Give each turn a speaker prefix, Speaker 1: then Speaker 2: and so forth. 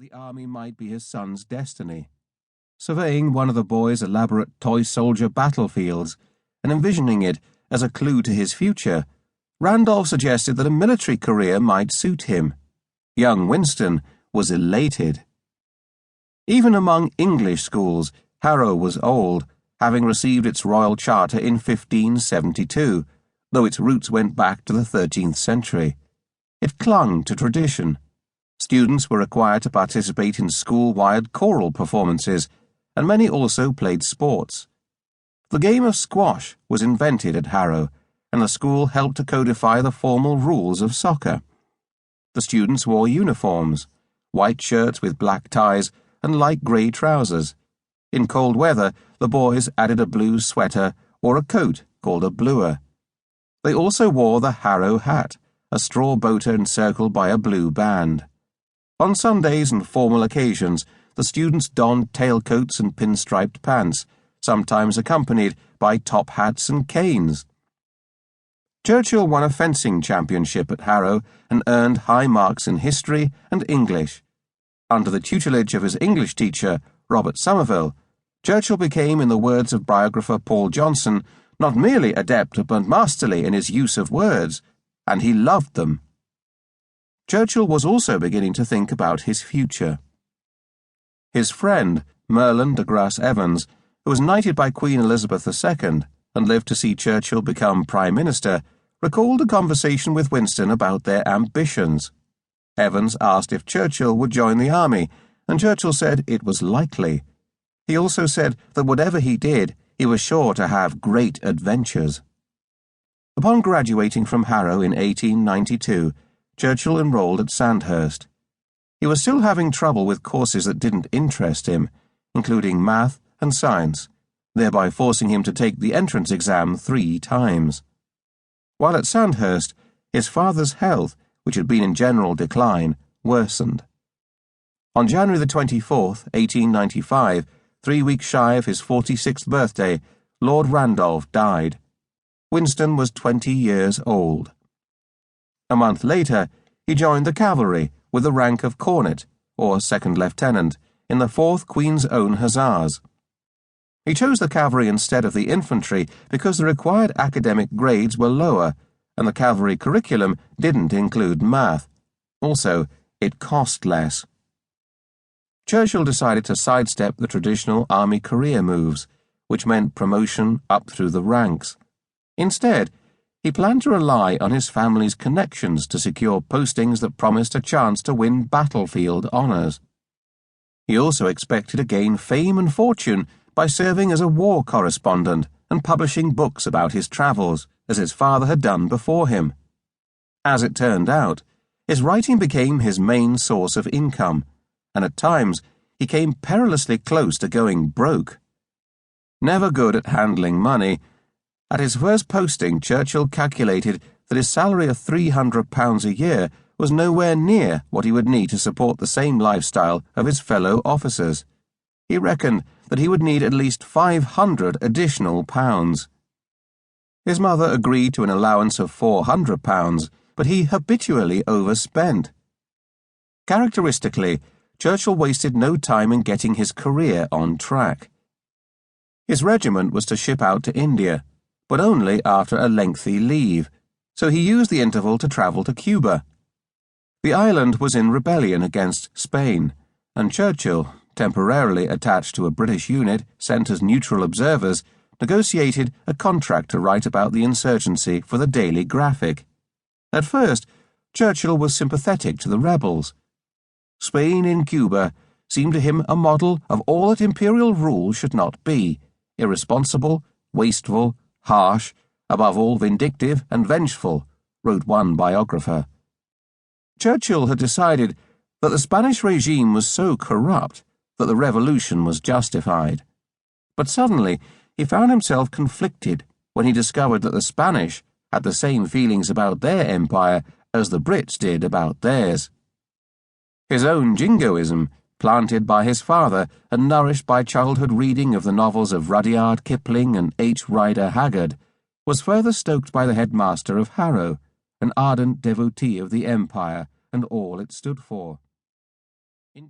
Speaker 1: the army might be his son's destiny. Surveying one of the boy's elaborate toy soldier battlefields and envisioning it as a clue to his future, Randolph suggested that a military career might suit him. Young Winston was elated. Even among English schools, Harrow was old, having received its royal charter in 1572, though its roots went back to the 13th century. It clung to tradition. Students were required to participate in school-wide choral performances, and many also played sports. The game of squash was invented at Harrow, and the school helped to codify the formal rules of soccer. The students wore uniforms, white shirts with black ties and light grey trousers. In cold weather, the boys added a blue sweater or a coat called a bluer. They also wore the Harrow hat, a straw boater encircled by a blue band. On Sundays and formal occasions, the students donned tailcoats and pinstriped pants, sometimes accompanied by top hats and canes. Churchill won a fencing championship at Harrow and earned high marks in history and English. Under the tutelage of his English teacher, Robert Somerville, Churchill became, in the words of biographer Paul Johnson, not merely adept but masterly in his use of words, and he loved them. Churchill was also beginning to think about his future. His friend, Merlin de Grasse Evans, who was knighted by Queen Elizabeth II and lived to see Churchill become Prime Minister, recalled a conversation with Winston about their ambitions. Evans asked if Churchill would join the army, and Churchill said it was likely. He also said that whatever he did, he was sure to have great adventures. Upon graduating from Harrow in 1892, Churchill enrolled at Sandhurst. He was still having trouble with courses that didn't interest him, including math and science, thereby forcing him to take the entrance exam 3 times. While at Sandhurst, his father's health, which had been in general decline, worsened. On January the 24th, 1895, 3 weeks shy of his 46th birthday, Lord Randolph died. Winston was 20 years old. A month later, he joined the cavalry with the rank of cornet, or second lieutenant, in the 4th Queen's Own Hussars. He chose the cavalry instead of the infantry because the required academic grades were lower, and the cavalry curriculum didn't include math. Also, it cost less. Churchill decided to sidestep the traditional army career moves, which meant promotion up through the ranks. Instead, he planned to rely on his family's connections to secure postings that promised a chance to win battlefield honours. He also expected to gain fame and fortune by serving as a war correspondent and publishing books about his travels, as his father had done before him. As it turned out, his writing became his main source of income, and at times he came perilously close to going broke. Never good at handling money, at his first posting Churchill calculated that his salary of £300 a year was nowhere near what he would need to support the same lifestyle of his fellow officers. He reckoned that he would need at least £500 additional pounds. His mother agreed to an allowance of £400, but he habitually overspent. Characteristically, Churchill wasted no time in getting his career on track. His regiment was to ship out to India, but only after a lengthy leave, so he used the interval to travel to Cuba. The island was in rebellion against Spain, and Churchill, temporarily attached to a British unit sent as neutral observers, negotiated a contract to write about the insurgency for the Daily Graphic. At first, Churchill was sympathetic to the rebels. Spain in Cuba seemed to him a model of all that imperial rule should not be: irresponsible, wasteful, harsh, above all vindictive and vengeful, wrote one biographer. Churchill had decided that the Spanish regime was so corrupt that the revolution was justified. But suddenly he found himself conflicted when he discovered that the Spanish had the same feelings about their empire as the Brits did about theirs. His own jingoism, planted by his father and nourished by childhood reading of the novels of Rudyard Kipling and H. Rider Haggard, was further stoked by the headmaster of Harrow, an ardent devotee of the empire and all it stood for.